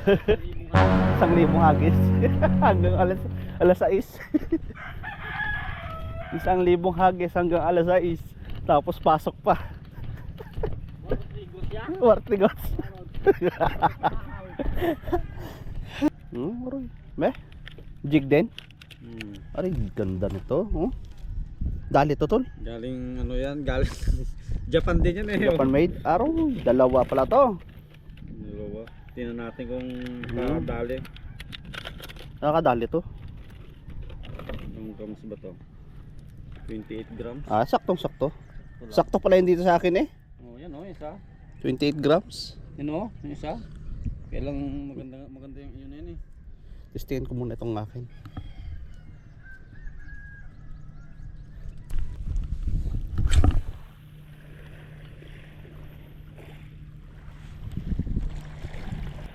1,000 hagis. Hanggang alas 6. 1,000 hagis hanggang alas 6. Tapos pasok pa. Wartigos. Aroy. Meh? Jig din? Aray, ganda nito. Oh. Dali to, tol? Galing ano yan, galing Japan din yan eh. Japan made. Araw, dalawa pala to. Dalawa. Tingnan natin kung nakadali. Nakakadali to. Anong grams ba to? 28 grams. Saktong sakto. Sakto pala yun dito sa akin eh. Oh, yan oh, isa. 28 grams. Yan oh, yung isa. Kailang maganda yung yun yan eh. Testingin ko muna itong akin.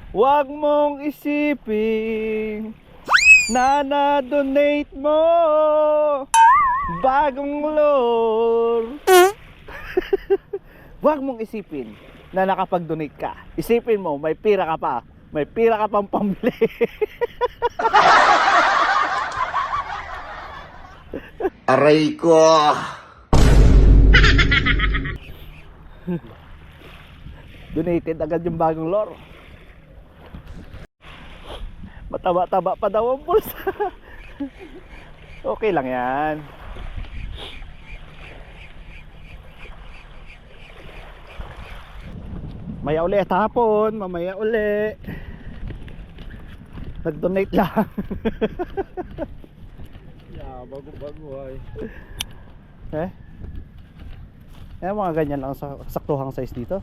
Huwag mong isipin na na-donate mo bagong lore. Huwag mong isipin na nakapag-donate ka. Isipin mo, may pira ka pa. May pira ka pang pambili. Aray ko! Donated agad yung bagong lore. Mataba-taba pa daw ang pulsa. Okay lang yan. Maya uli at hapon, mamaya uli. Nag-donate lang. Yeah, bago-bago ay. Mga ganyan lang sa saktuhang size dito.